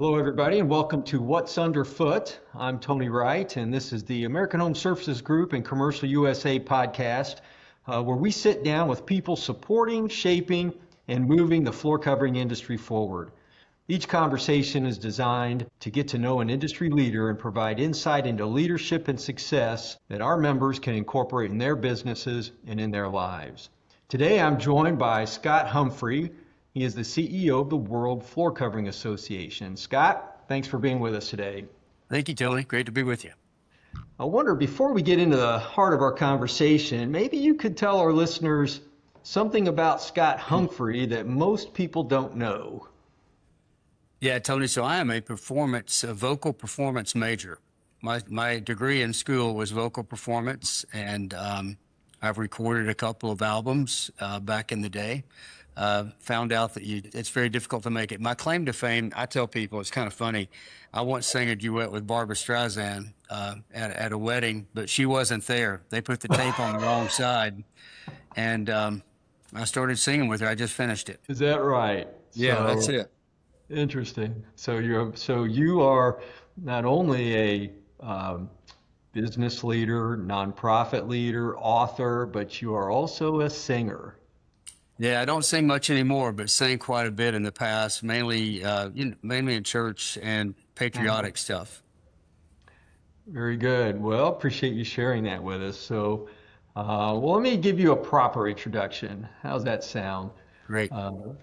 Hello, everybody, and welcome to What's Underfoot. I'm Tony Wright, and this is the American Home Services Group and Commercial USA podcast, where we sit down with people supporting, shaping, and moving the floor covering industry forward. Each conversation is designed to get to know an industry leader and provide insight into leadership and success that our members can incorporate in their businesses and in their lives. Today, I'm joined by Scott Humphrey. He is the CEO of the World Floor Covering Association. Scott, thanks for being with us today. Thank you, Tony. Great to be with you. I wonder, before we get into the heart of our conversation, maybe you could tell our listeners something about Scott Humphrey that most people don't know. Yeah, Tony. So I am a vocal performance major. My degree in school was vocal performance, and I've recorded a couple of albums back in the day. Found out that it's very difficult to make it. My claim to fame, I tell people, it's kind of funny. I once sang a duet with Barbra Streisand at a wedding, but she wasn't there. They put the tape on the wrong side, and I started singing with her. I just finished it. Is that right? Yeah, that's it. Interesting. So you are not only a business leader, nonprofit leader, author, but you are also a singer. Yeah, I don't sing much anymore, but sang quite a bit in the past, mainly in church and patriotic stuff. Very good. Well, appreciate you sharing that with us. So, let me give you a proper introduction. How's that sound? Great.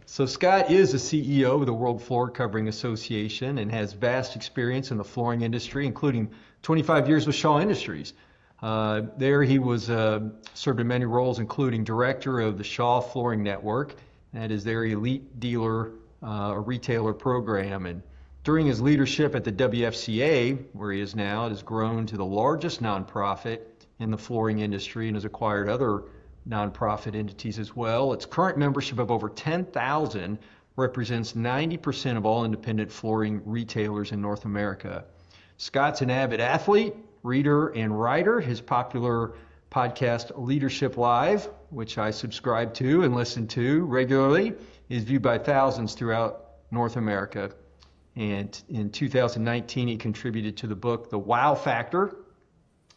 So Scott is the CEO of the World Floor Covering Association and has vast experience in the flooring industry, including 25 years with Shaw Industries. There he was served in many roles, including director of the Shaw Flooring Network, that is their elite dealer retailer program. And during his leadership at the WFCA, where he is now, it has grown to the largest nonprofit in the flooring industry and has acquired other nonprofit entities as well. Its current membership of over 10,000 represents 90% of all independent flooring retailers in North America. Scott's an avid athlete, reader, and writer. His popular podcast, Leadership Live, which I subscribe to and listen to regularly, is viewed by thousands throughout North America. And in 2019, he contributed to the book, The Wow Factor.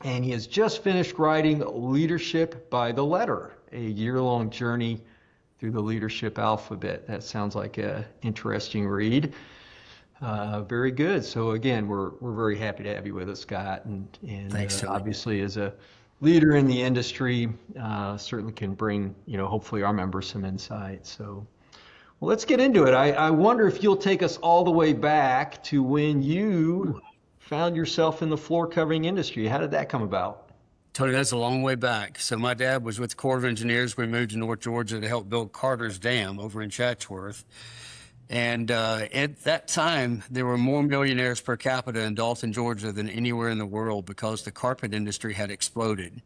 And he has just finished writing Leadership by the Letter, a year-long journey through the leadership alphabet. That sounds like an interesting read. Very good. So again, we're very happy to have you with us, Scott, and Thanks, Tony. obviously as a leader in the industry, certainly can bring hopefully our members some insight. So, well, let's get into it. I wonder if you'll take us all the way back to when you found yourself in the floor covering industry. How did that come about? Tony, that's a long way back. So my dad was with the Corps of Engineers. We moved to North Georgia to help build Carter's Dam over in Chatsworth. And at that time, there were more millionaires per capita in Dalton, Georgia than anywhere in the world because the carpet industry had exploded.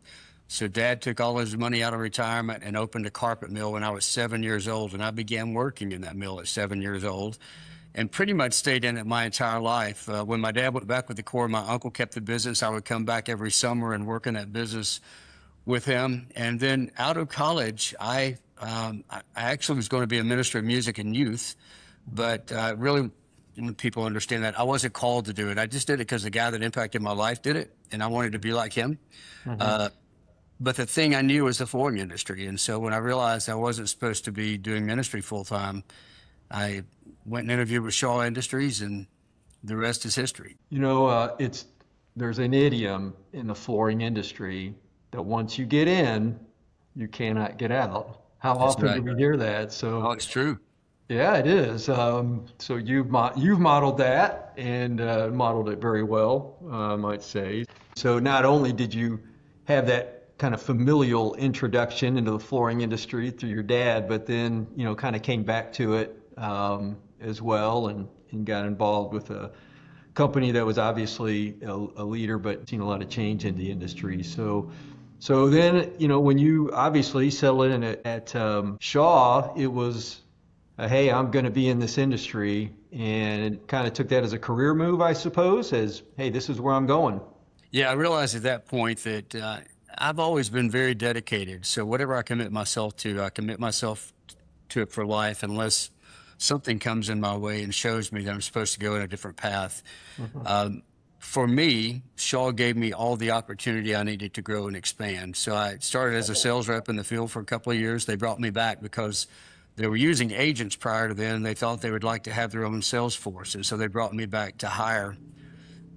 So Dad took all his money out of retirement and opened a carpet mill when I was 7 years old. And I began working in that mill at 7 years old and pretty much stayed in it my entire life. When my dad went back with the Corps, my uncle kept the business. I would come back every summer and work in that business with him. And then out of college, I actually was going to be a minister of music and youth. But really, people understand that I wasn't called to do it. I just did it because the guy that impacted my life did it, and I wanted to be like him. Mm-hmm. But the thing I knew was the flooring industry. And so when I realized I wasn't supposed to be doing ministry full time, I went and interviewed with Shaw Industries, and the rest is history. There's an idiom in the flooring industry that once you get in, you cannot get out. How That's often right. do we hear that? So. Oh, it's true. Yeah, it is. So you've modeled that and modeled it very well, I might say. So not only did you have that kind of familial introduction into the flooring industry through your dad, but then kind of came back to it as well and got involved with a company that was obviously a leader, but seen a lot of change in the industry. So then when you obviously settled in at Shaw, it was. Hey, I'm going to be in this industry, and kind of took that as a career move, I suppose, as, hey, this is where I'm going. Yeah, I realized at that point that I've always been very dedicated. So whatever I commit myself to it for life, unless something comes in my way and shows me that I'm supposed to go in a different path. Mhm. For me, Shaw gave me all the opportunity I needed to grow and expand. So I started as a sales rep in the field for a couple of years. They brought me back because they were using agents prior to then. They thought they would like to have their own sales force. And so they brought me back to hire.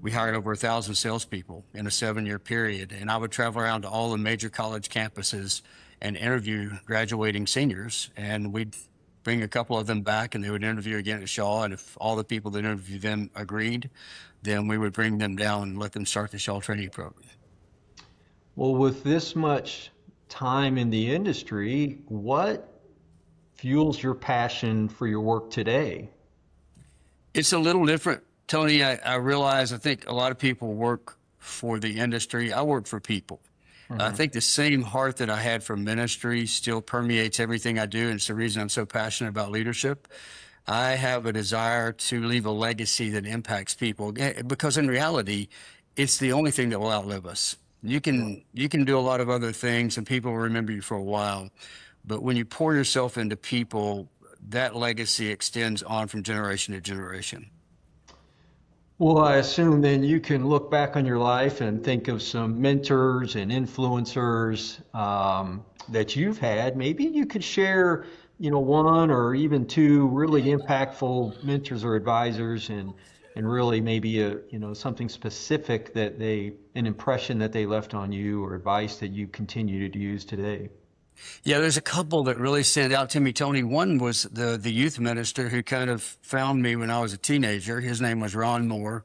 We hired over 1,000 salespeople in a 7-year period. And I would travel around to all the major college campuses and interview graduating seniors. And we'd bring a couple of them back and they would interview again at Shaw. And if all the people that interviewed them agreed, then we would bring them down and let them start the Shaw training program. Well, with this much time in the industry, what fuels your passion for your work today? It's a little different, Tony. I realize I think a lot of people work for the industry. I work for people. I Mhm. think the same heart that I had for ministry still permeates everything I do. And it's the reason I'm so passionate about leadership. I have a desire to leave a legacy that impacts people because in reality, it's the only thing that will outlive us. You can do a lot of other things and people will remember you for a while. But when you pour yourself into people, that legacy extends on from generation to generation. Well, I assume then you can look back on your life and think of some mentors and influencers that you've had. Maybe you could share, one or even two really impactful mentors or advisors, and really maybe something specific an impression that they left on you or advice that you continue to use today. Yeah, there's a couple that really stand out to me, Tony. One was the youth minister who kind of found me when I was a teenager. His name was Ron Moore.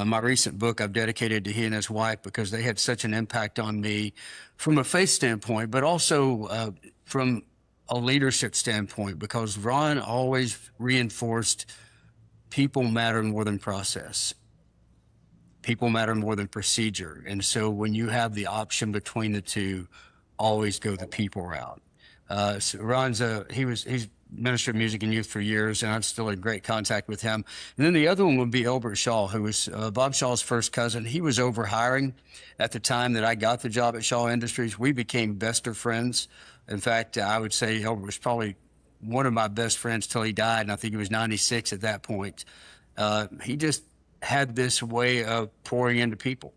My recent book I've dedicated to he and his wife because they had such an impact on me from a faith standpoint, but also from a leadership standpoint, because Ron always reinforced people matter more than process. People matter more than procedure. And so when you have the option between the two, always go the people route. So Ron's he's minister of music and youth for years, and I'm still in great contact with him. And then the other one would be Elbert Shaw, who was Bob Shaw's first cousin. He was over hiring at the time that I got the job at Shaw Industries. We became best of friends. In fact, I would say Elbert was probably one of my best friends till he died, and I think he was 96 at that point. He just had this way of pouring into people.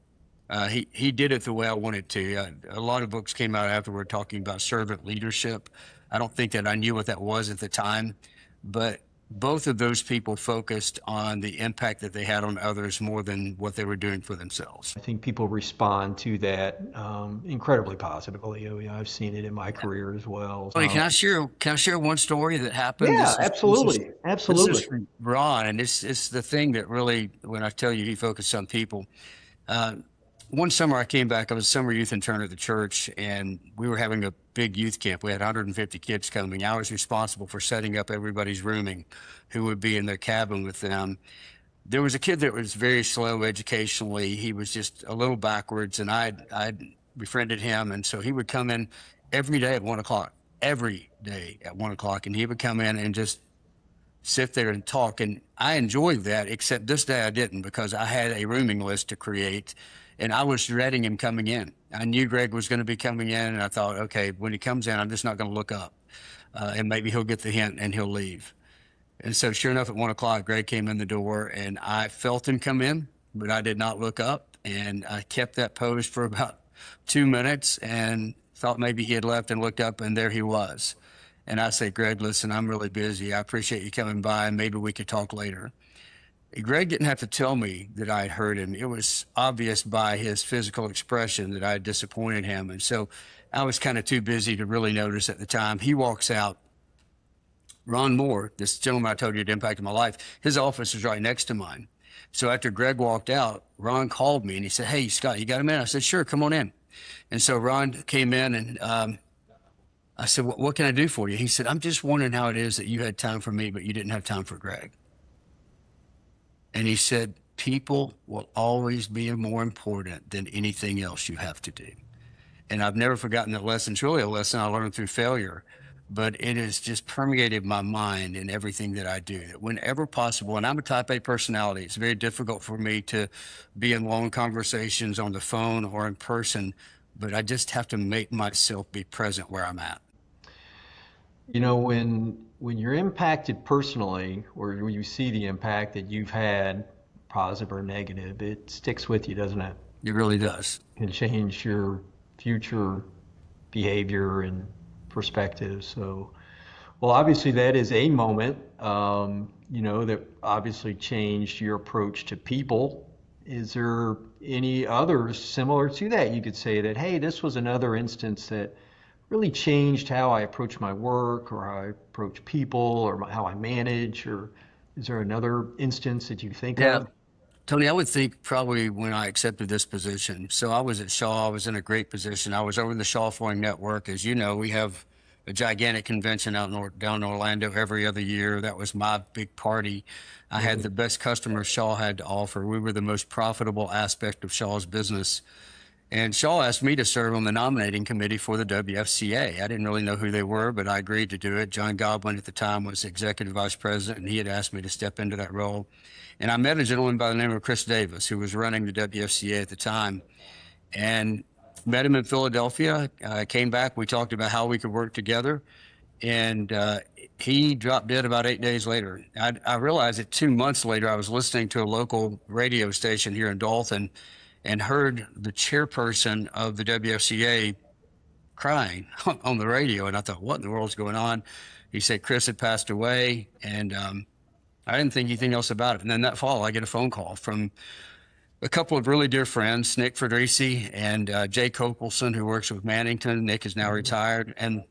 He did it the way I wanted to. A lot of books came out afterward talking about servant leadership. I don't think that I knew what that was at the time, but both of those people focused on the impact that they had on others more than what they were doing for themselves. I think people respond to that incredibly positively. I've seen it in my career as well. Wait, can I share one story that happened? Yeah, This is absolutely, absolutely. from Ron, and it's the thing that really, when I tell you he focused on people. Uh, One summer I came back, I was a summer youth intern at the church, and we were having a big youth camp. We had 150 kids coming. I was responsible for setting up everybody's rooming who would be in their cabin with them. There was a kid that was very slow educationally. He was just a little backwards, and I'd befriended him. And so he would come in every day at 1 o'clock, and he would come in and just sit there and talk. And I enjoyed that, except this day I didn't, because I had a rooming list to create and I was dreading him coming in. I knew Greg was going to be coming in, and I thought, okay, when he comes in, I'm just not going to look up, and maybe he'll get the hint and he'll leave. And so sure enough, at 1 o'clock, Greg came in the door and I felt him come in, but I did not look up. And I kept that pose for about 2 minutes and thought maybe he had left, and looked up and there he was. And I said, Greg, listen, I'm really busy. I appreciate you coming by, and maybe we could talk later. Greg didn't have to tell me that I had hurt him. It was obvious by his physical expression that I had disappointed him. And so I was kind of too busy to really notice at the time. He walks out. Ron Moore, this gentleman I told you had impacted my life, his office was right next to mine. So after Greg walked out, Ron called me and he said, hey, Scott, you got a minute? I said, sure, come on in. And so Ron came in, and I said, what can I do for you? He said, I'm just wondering how it is that you had time for me, but you didn't have time for Greg. And he said, people will always be more important than anything else you have to do. And I've never forgotten that lesson. It's really a lesson I learned through failure, but it has just permeated my mind in everything that I do. That whenever possible, and I'm a type A personality, it's very difficult for me to be in long conversations on the phone or in person, but I just have to make myself be present where I'm at. When you're impacted personally, or when you see the impact that you've had, positive or negative, it sticks with you, doesn't it? It really does. Can change your future behavior and perspective. So, well, obviously that is a moment, that obviously changed your approach to people. Is there any others similar to that you could say that, hey, this was another instance that really changed how I approach my work or how I approach people or how I manage? Or is there another instance that you think Yeah. of? Tony, I would think probably when I accepted this position. So I was at Shaw. I was in a great position. I was over the Shaw Flooring Network. As you know, we have a gigantic convention down in Orlando every other year. That was my big party. I had the best customers Shaw had to offer. We were the most profitable aspect of Shaw's business. And Shaw asked me to serve on the nominating committee for the WFCA. I didn't really know who they were, but I agreed to do it. John Goblin at the time was executive vice president, and he had asked me to step into that role. And I met a gentleman by the name of Chris Davis, who was running the WFCA at the time, and met him in Philadelphia. Came back. We talked about how we could work together, and he dropped dead about 8 days later. I realized that 2 months later, I was listening to a local radio station here in Dalton and heard the chairperson of the WFCA crying on the radio. And I thought, what in the world's going on? He said Chris had passed away, and I didn't think anything else about it. And then that fall, I get a phone call from a couple of really dear friends, Nick Federici and Jay Copelson, who works with Mannington. Nick is now retired. And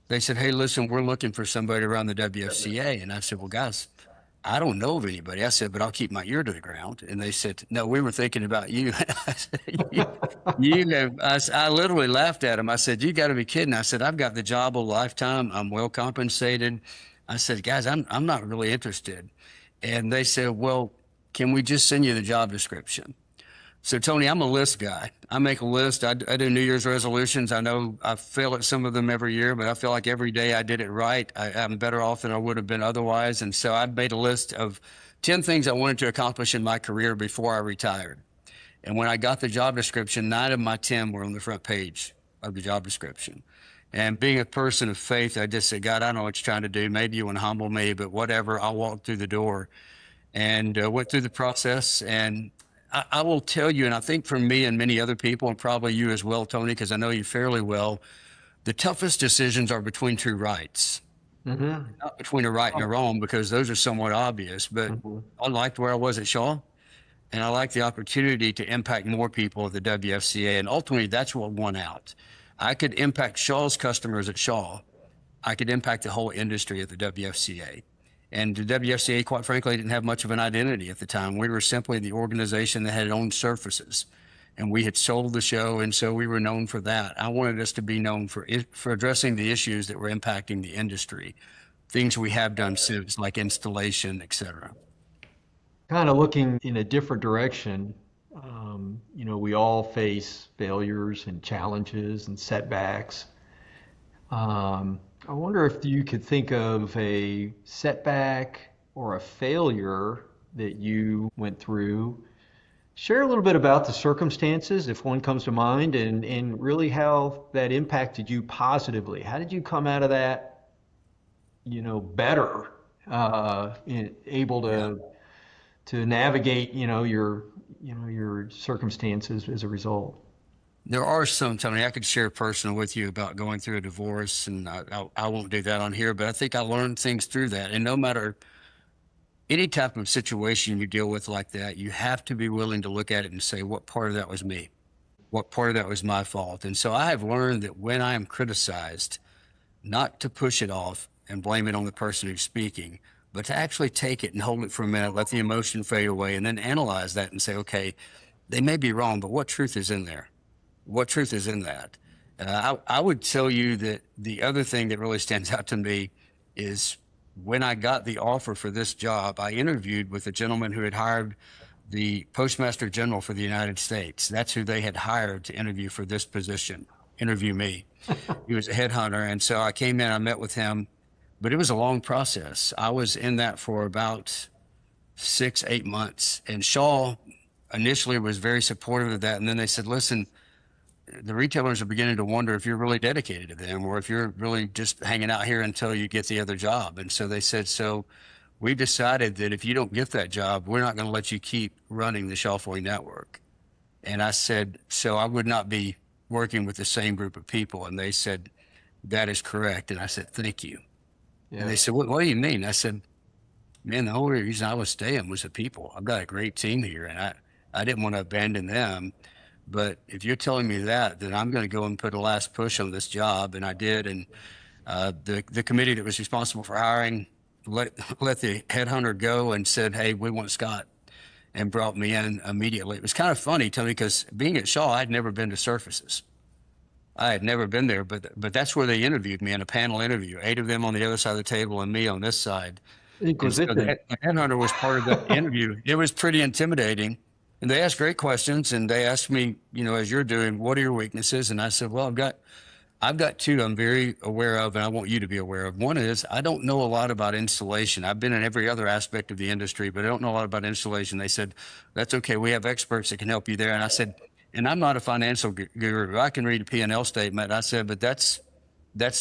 they said, hey, listen, we're looking for somebody around the WFCA. And I said, well, guys, I don't know of anybody. I said, but I'll keep my ear to the ground. And they said, no, we were thinking about you. I said, I literally laughed at him. I said, you got to be kidding. I said, I've got the job a lifetime. I'm well compensated. I said, guys, I'm not really interested. And they said, well, can we just send you the job description? So, Tony, I'm a list guy. I make a list. I do New Year's resolutions. I know I fail at some of them every year, but I feel like every day I did it right. I'm better off than I would have been otherwise. And so I made a list of 10 things I wanted to accomplish in my career before I retired. And when I got the job description, 9 of my 10 were on the front page of the job description. And being a person of faith, I just said, God, I know what you're trying to do. Maybe you want to humble me, but whatever, I'll walk through the door. And went through the process. And I will tell you, and I think for me and many other people, and probably you as well, Tony, because I know you fairly well, the toughest decisions are between two rights, not between a right and a wrong, because those are somewhat obvious. But I liked where I was at Shaw, and I liked the opportunity to impact more people at the WFCA. And ultimately, that's what won out. I could impact Shaw's customers at Shaw. I could impact the whole industry at the WFCA. And the WFCA, quite frankly, didn't have much of an identity at the time. We were simply the organization that had owned surfaces, and we had sold the show, and so we were known for that. I wanted us to be known for addressing the issues that were impacting the industry, things we have done since, like installation, et cetera. Kind of looking in a different direction, we all face failures and challenges and setbacks. I wonder if you could think of a setback or a failure that you went through. Share a little bit about the circumstances, if one comes to mind, and really how that impacted you positively. How did you come out of that, better, able Yeah. to navigate, your circumstances as a result? There are some, Tony, I could share personal with you about going through a divorce, and I won't do that on here, but I think I learned things through that. And no matter any type of situation you deal with like that, you have to be willing to look at it and say, what part of that was me? What part of that was my fault? And so I have learned that when I am criticized, not to push it off and blame it on the person who's speaking, but to actually take it and hold it for a minute, let the emotion fade away, and then analyze that and say, okay, they may be wrong, but what truth is in there? What truth is in that? I would tell you that the other thing that really stands out to me is when I got the offer for this job, I interviewed with a gentleman who had hired the Postmaster General for the United States. That's who they had hired to interview for this position, interview me. He was a headhunter. And so I came in, I met with him, but it was a long process. I was in that for about 6, 8 months. And Shaw initially was very supportive of that. And then they said, listen, the retailers are beginning to wonder if you're really dedicated to them or if you're really just hanging out here until you get the other job. And so they said, so we decided that if you don't get that job, we're not going to let you keep running the Shelfway network. And I said, so I would not be working with the same group of people. And they said, that is correct. And I said, thank you. And Yeah. they said, what do you mean? I said, man, the only reason I was staying was the people. I've got a great team here, and I didn't want to abandon them. But if you're telling me that, then I'm going to go and put a last push on this job. And I did. And the committee that was responsible for hiring let the headhunter go and said, hey, we want Scott, and brought me in immediately. It was kind of funny, Tony, because being at Shaw, I'd never been to surfaces. I had never been there, but that's where they interviewed me in a panel interview, 8 of them on the other side of the table and me on this side. And so Inquisition. the headhunter was part of the interview. It was pretty intimidating. And they asked great questions. And they asked me, as you're doing, what are your weaknesses? And I said, well, I've got 2 I'm very aware of, and I want you to be aware of. One is I don't know a lot about installation. I've been in every other aspect of the industry, but I don't know a lot about installation. They said, that's okay. We have experts that can help you there. And I said, and I'm not a financial guru. I can read a P&L statement. I said, but that's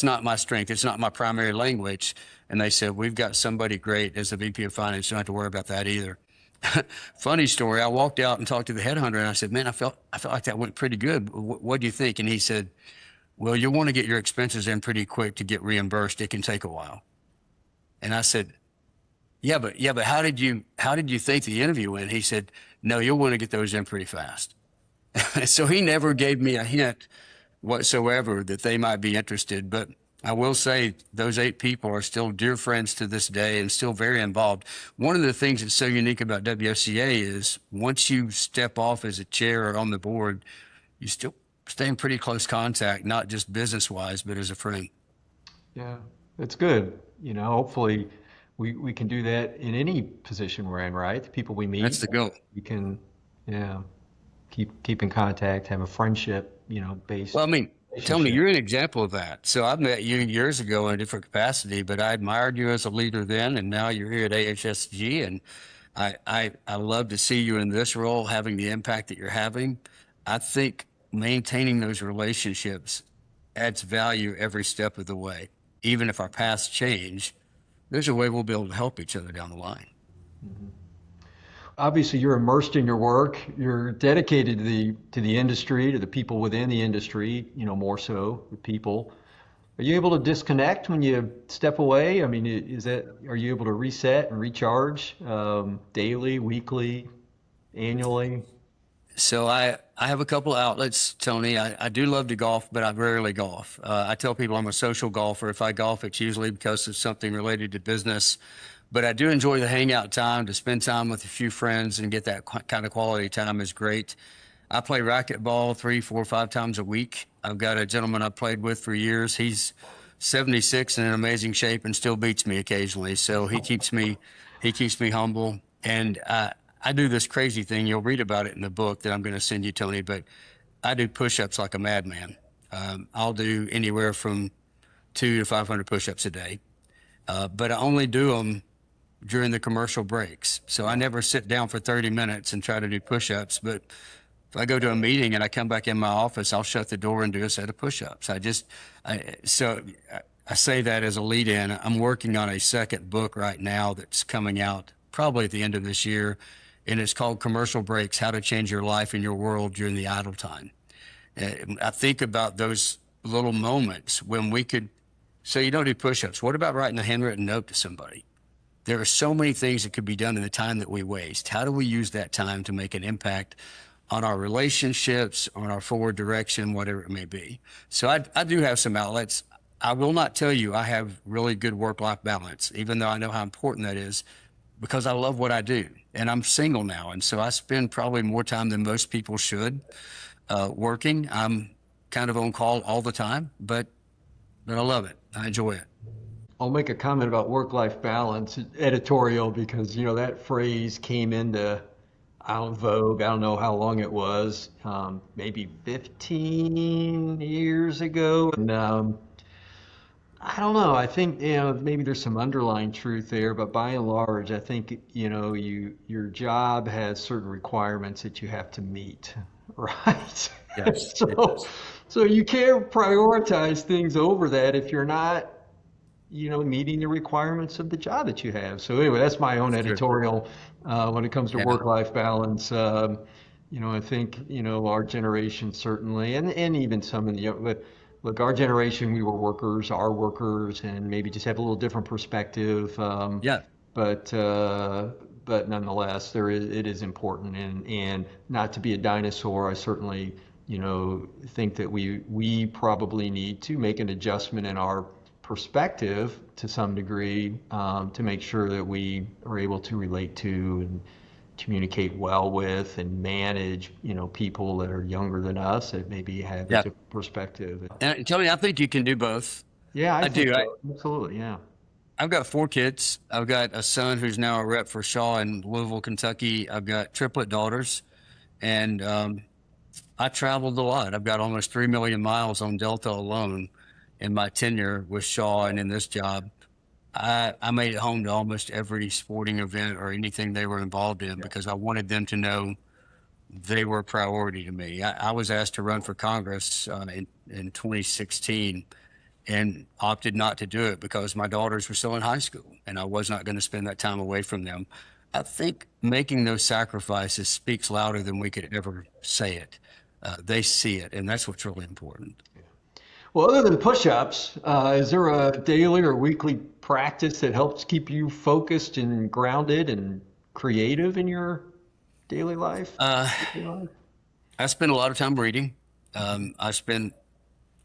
not my strength. It's not my primary language. And they said, we've got somebody great as the VP of finance. You don't have to worry about that either. Funny story. I walked out and talked to the headhunter and I said, man, I felt like that went pretty good. What do you think? And he said, well, you'll want to get your expenses in pretty quick to get reimbursed. It can take a while. And I said, yeah, but how did you think the interview went? He said, no, you'll want to get those in pretty fast. So he never gave me a hint whatsoever that they might be interested. But I will say those 8 people are still dear friends to this day and still very involved. One of the things that's so unique about WFCA is once you step off as a chair or on the board, you still stay in pretty close contact, not just business wise, but as a friend. Yeah, that's good. Hopefully we can do that in any position we're in, right? The people we That's meet, the goal. we can, yeah, keep in contact, have a friendship, based Well, I mean, Tony, relationship. you're an example of that. So I met you years ago in a different capacity, but I admired you as a leader then, and now you're here at AHSG, and I love to see you in this role, having the impact that you're having. I think maintaining those relationships adds value every step of the way. Even if our paths change, there's a way we'll be able to help each other down the line. Obviously, you're immersed in your work. You're dedicated to the industry, to the people within the industry. More so the people. Are you able to disconnect when you step away? I mean, are you able to reset and recharge daily, weekly, annually? So I have a couple of outlets, Tony. I do love to golf, but I rarely golf. I tell people I'm a social golfer. If I golf, it's usually because of something related to business. But I do enjoy the hangout time. To spend time with a few friends and get that kind of quality time is great. I play racquetball 3, 4, 5 times a week. I've got a gentleman I've played with for years. He's 76 and in amazing shape and still beats me occasionally. So he keeps me humble. And I do this crazy thing. You'll read about it in the book that I'm going to send you, Tony, but I do push-ups like a madman. I'll do anywhere from 2 to 500 push-ups a day. But I only do them during the commercial breaks. So I never sit down for 30 minutes and try to do push-ups. But if I go to a meeting and I come back in my office, I'll shut the door and do a set of push-ups. So I say that as a lead in. I'm working on a second book right now that's coming out probably at the end of this year. And it's called Commercial Breaks, How to Change Your Life and Your World During the Idle Time. I think about those little moments when we could say, you don't do push-ups. What about writing a handwritten note to somebody? There are so many things that could be done in the time that we waste. How do we use that time to make an impact on our relationships, on our forward direction, whatever it may be? So I do have some outlets. I will not tell you I have really good work-life balance, even though I know how important that is, because I love what I do. And I'm single now, and so I spend probably more time than most people should working. I'm kind of on call all the time, but I love it. I enjoy it. I'll make a comment about work-life balance editorial because that phrase came into vogue. I don't know how long it was, maybe 15 years ago, and I don't know. I think maybe there's some underlying truth there, but by and large, I think your job has certain requirements that you have to meet. right? Yes, it So, does. so you can't prioritize things over that if you're not, meeting the requirements of the job that you have. So anyway, that's my own It's true. editorial when it comes to Yeah. work-life balance. I think, our generation certainly, and even some in the, but look, our generation, we were workers, are workers, and maybe just have a little different perspective. Yeah. But but nonetheless, it is important, and not to be a dinosaur. I certainly, think that we probably need to make an adjustment in our perspective to some degree, to make sure that we are able to relate to and communicate well with and manage, people that are younger than us that maybe have a Yeah. different perspective. And Tony, I think you can do both. Yeah, I I think do. so. Absolutely. Yeah. I've got 4 kids. I've got a son who's now a rep for Shaw in Louisville, Kentucky. I've got triplet daughters, and I traveled a lot. I've got almost 3 million miles on Delta alone in my tenure with Shaw and in this job. I made it home to almost every sporting event or anything they were involved in because I wanted them to know they were a priority to me. I was asked to run for Congress in 2016 and opted not to do it because my daughters were still in high school and I was not going to spend that time away from them. I think making those sacrifices speaks louder than we could ever say it. They see it, and that's what's really important. Well, other than push-ups, is there a daily or weekly practice that helps keep you focused and grounded and creative in your daily life? Uh, Weekly life? I spend a lot of time reading. I spend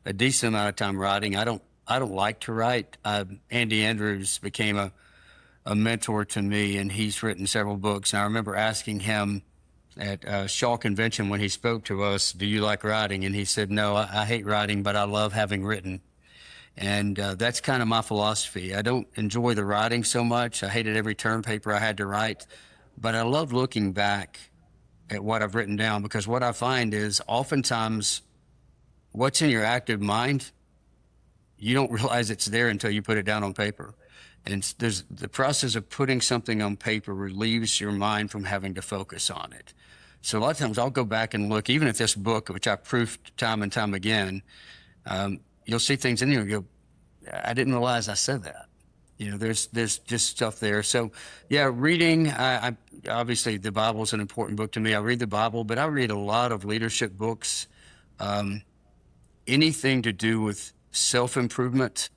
a decent amount of time writing. I don't like to write. Andy Andrews became a mentor to me, and he's written several books. And I remember asking him at Shaw Convention when he spoke to us, "Do you like writing?" And he said, "No, I hate writing, but I love having written." And that's kind of my philosophy. I don't enjoy the writing so much. I hated every term paper I had to write, but I love looking back at what I've written down because what I find is oftentimes what's in your active mind, you don't realize it's there until you put it down on paper. And there's the process of putting something on paper relieves your mind from having to focus on it. So a lot of times I'll go back and look, even at this book, which I proofed time and time again, you'll see things in there and go, I didn't realize I said that. There's just stuff there. So yeah, reading, I obviously the Bible is an important book to me. I read the Bible, but I read a lot of leadership books, anything to do with self-improvement.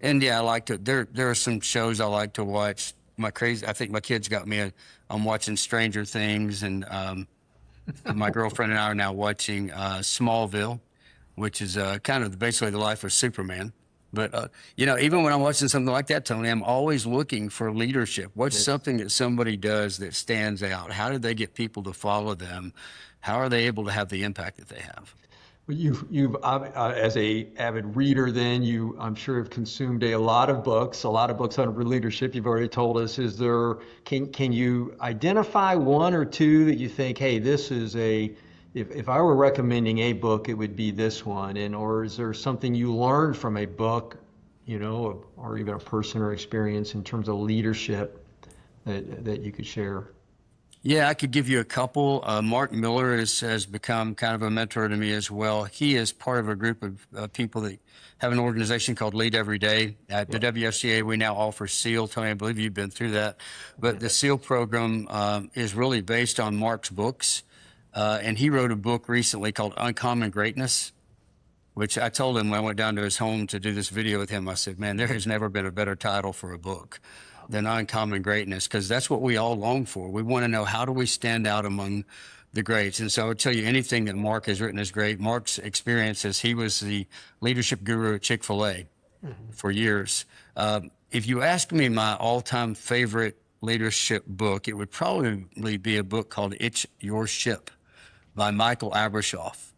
And yeah, I like to, there are some shows I like to watch. I think my kids got me, I'm watching Stranger Things, and my girlfriend and I are now watching Smallville, which is kind of basically the life of Superman. But, even when I'm watching something like that, Tony, I'm always looking for leadership. What's Yes. something that somebody does that stands out? How did they get people to follow them? How are they able to have the impact that they have? Well, you've as a avid reader, then I'm sure have consumed a lot of books on leadership. You've already told us. Can you identify one or two that you think, hey, this is if I were recommending a book, it would be this one, or is there something you learned from a book, or even a person or experience in terms of leadership that you could share? Yeah, I could give you a couple. Mark Miller has become kind of a mentor to me as well. He is part of a group of people that have an organization called Lead Every Day. At the Yeah. WFCA, we now offer SEAL. Tony, I believe you've been through that. But the SEAL program is really based on Mark's books. And he wrote a book recently called Uncommon Greatness, which I told him when I went down to his home to do this video with him. I said, man, there has never been a better title for a book than Uncommon Greatness, because that's what we all long for. We want to know, how do we stand out among the greats? And so I would tell you, anything that Mark has written is great. Mark's experiences, he was the leadership guru at Chick-fil-A for years. If you ask me my all-time favorite leadership book, it would probably be a book called It's Your Ship by Michael Abrashoff.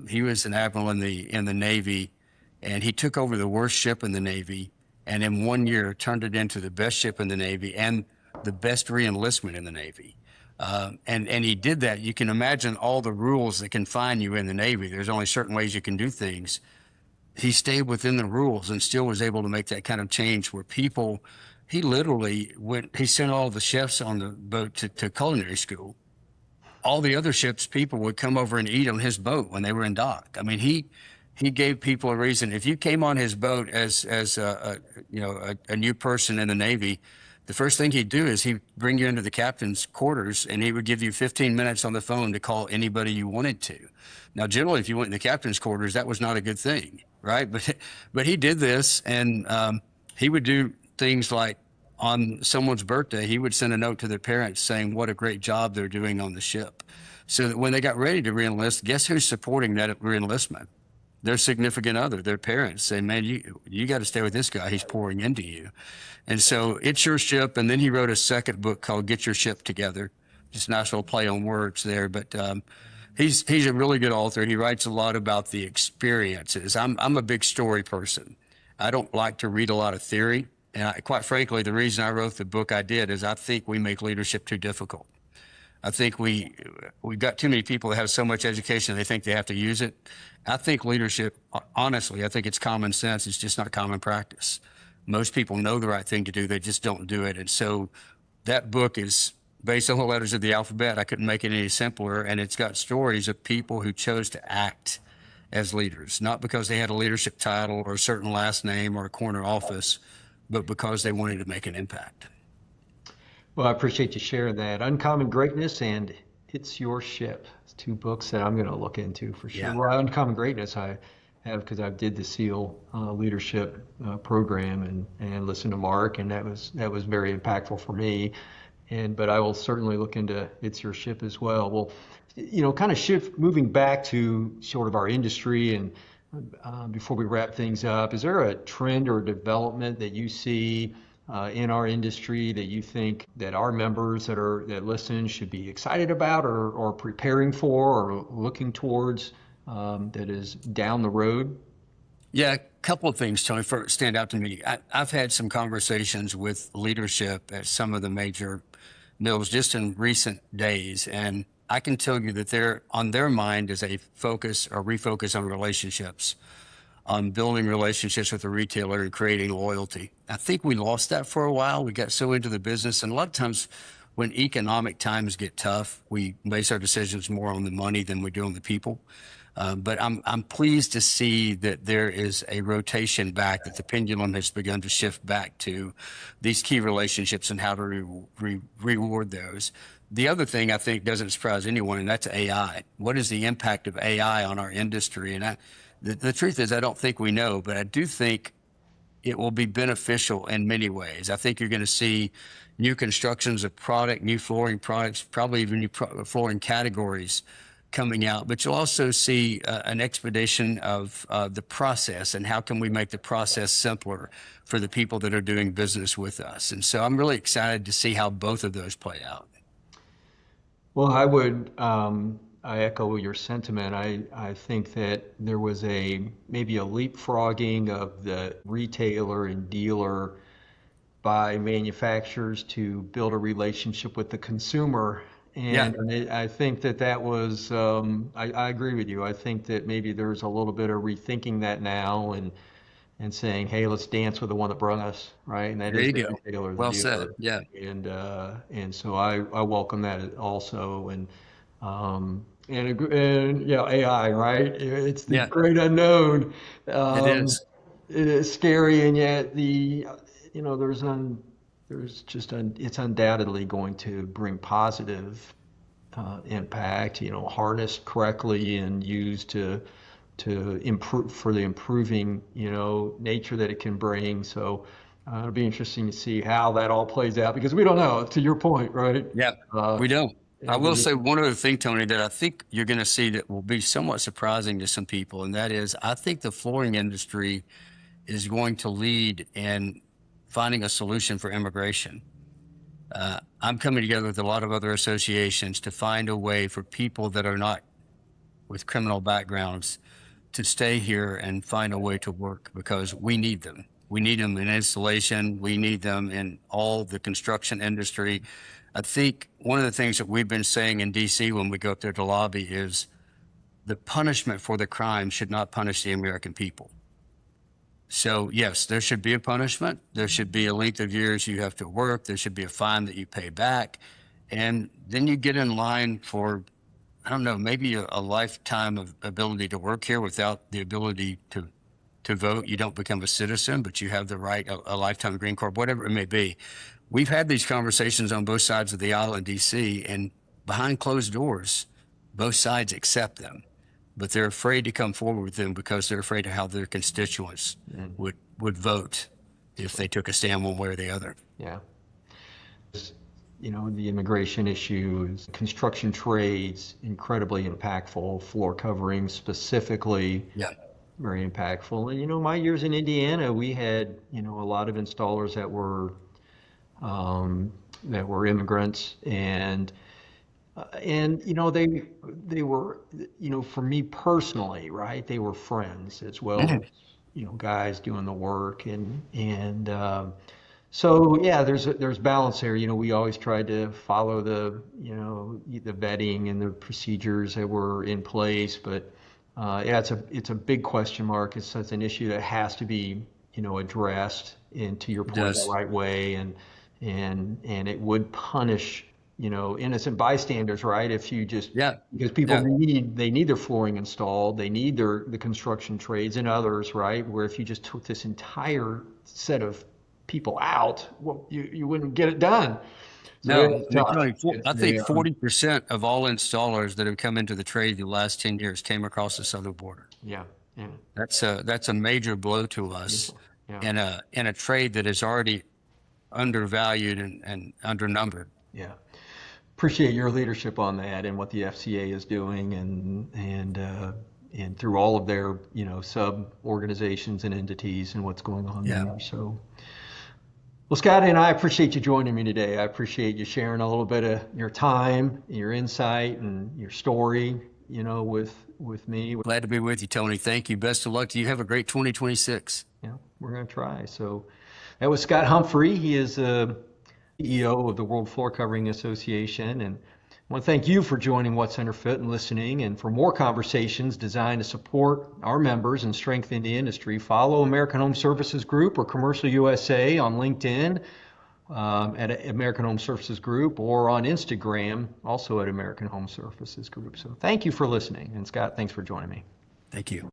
He was an admiral in the Navy, and he took over the worst ship in the Navy, and in 1 year turned it into the best ship in the Navy and the best re-enlistment in the Navy. And he did that. You can imagine all the rules that confine you in the Navy. There's only certain ways you can do things. He stayed within the rules and still was able to make that kind of change where people, he literally he sent all the chefs on the boat to culinary school all the other ship's people would come over and eat on his boat when they were in dock. I mean, he gave people a reason. If you came on his boat as a new person in the Navy, the first thing he'd do is he'd bring you into the captain's quarters and he would give you 15 minutes on the phone to call anybody you wanted to. Now, generally, if you went in the captain's quarters, that was not a good thing, right? But he did this, and he would do things like on someone's birthday, he would send a note to their parents saying what a great job they're doing on the ship. So that when they got ready to reenlist, guess who's supporting that reenlistment? Their significant other, their parents say, man, you got to stay with this guy. He's pouring into you. And so it's your ship. And then he wrote a second book called Get Your Ship Together. Just a nice little play on words there. But he's a really good author. He writes a lot about the experiences. I'm a big story person. I don't like to read a lot of theory. And quite frankly, the reason I wrote the book I did is I think we make leadership too difficult. I think we've got too many people that have so much education they think they have to use it. I think leadership, honestly, I think it's common sense. It's just not common practice. Most people know the right thing to do. They just don't do it. And so that book is based on the letters of the alphabet. I couldn't make it any simpler. And it's got stories of people who chose to act as leaders, not because they had a leadership title or a certain last name or a corner office, but because they wanted to make an impact. Well, I appreciate you sharing that. Uncommon Greatness and It's Your Ship. It's two books that I'm going to look into for sure. Yeah. Well, Uncommon Greatness I have because I did the SEAL leadership program and listened to Mark, and that was very impactful for me. But I will certainly look into It's Your Ship as well. Well, kind of moving back to sort of our industry and before we wrap things up, is there a trend or development that you see in our industry that you think that our members that listen should be excited about or preparing for or looking towards that is down the road? Yeah, a couple of things, Tony, stand out to me. I've had some conversations with leadership at some of the major mills just in recent days, and I can tell you that on their mind is a focus or refocus on relationships, on building relationships with the retailer and creating loyalty. I think we lost that for a while. We got so into the business, and a lot of times when economic times get tough, we base our decisions more on the money than we do on the people. But I'm pleased to see that there is a rotation back, that the pendulum has begun to shift back to these key relationships and how to reward those. The other thing I think doesn't surprise anyone, and that's AI. What is the impact of AI on our industry? And the truth is, I don't think we know, but I do think it will be beneficial in many ways. I think you're going to see new constructions of product, new flooring products, probably even new flooring categories coming out, but you'll also see an expedition of the process and how can we make the process simpler for the people that are doing business with us. And so I'm really excited to see how both of those play out. Well, I echo your sentiment. I think that there was maybe a leapfrogging of the retailer and dealer by manufacturers to build a relationship with the consumer. And yeah. I think that was, I agree with you. I think that maybe there's a little bit of rethinking that now and saying, hey, let's dance with the one that brought us, right? And that there is you the go. retailer, the Well dealer. said. Yeah. And so I welcome that also. And yeah, AI, right? It's the great unknown. It is. It is scary, and yet it's undoubtedly going to bring positive impact. Harnessed correctly and used to improve for the improving nature that it can bring. So it'll be interesting to see how that all plays out because we don't know. To your point, right? Yeah, we don't. I will say one other thing, Tony, that I think you're going to see that will be somewhat surprising to some people, and that is I think the flooring industry is going to lead in finding a solution for immigration. I'm coming together with a lot of other associations to find a way for people that are not with criminal backgrounds to stay here and find a way to work because we need them. We need them in installation. We need them in all the construction industry. I think one of the things that we've been saying in DC when we go up there to lobby is the punishment for the crime should not punish the American people. So yes, there should be a punishment. There should be a length of years you have to work. There should be a fine that you pay back. And then you get in line for I don't know, maybe a lifetime of ability to work here without the ability to vote. You don't become a citizen, but you have the right, a lifetime green card, whatever it may be. We've had these conversations on both sides of the aisle in DC, and behind closed doors, both sides accept them, but they're afraid to come forward with them because they're afraid of how their constituents would vote if they took a stand one way or the other. Yeah. You know, the immigration issues, construction trades, incredibly impactful, floor coverings specifically, Yeah. very impactful. And, you know, my years in Indiana, we had, you know, a lot of installers that were immigrants, and you know, they were, you know, for me personally, right, they were friends as well as, you know, guys doing the work, and so yeah, there's balance there. You know, we always tried to follow the, you know, the vetting and the procedures that were in place, but yeah, it's a big question mark. It's an issue that has to be, you know, addressed, and to your point, the right way, and it would punish, you know, innocent bystanders, right? If you just, because people need their flooring installed, they need the construction trades and others, right? Where if you just took this entire set of people out, well, you wouldn't get it done. So no, I think 40% of all installers that have come into the trade the last 10 years came across the southern border. Yeah, yeah. That's a major blow to us, yeah. in a trade that is already undervalued and undernumbered. Yeah. Appreciate your leadership on that and what the FCA is doing, and through all of their, you know, sub organizations and entities and what's going on there. So, well, Scott, and I appreciate you joining me today. I appreciate you sharing a little bit of your time, your insight, and your story, you know, with me. Glad to be with you, Tony. Thank you. Best of luck to you. Have a great 2026. Yeah, we're going to try. So that was Scott Humphrey. He is CEO of the World Floor Covering Association, and I want to thank you for joining What's Underfoot and listening. And for more conversations designed to support our members and strengthen the industry, follow American Home Services Group or Commercial USA on LinkedIn at American Home Services Group, or on Instagram, also at American Home Services Group. So thank you for listening. And Scott, thanks for joining me. Thank you.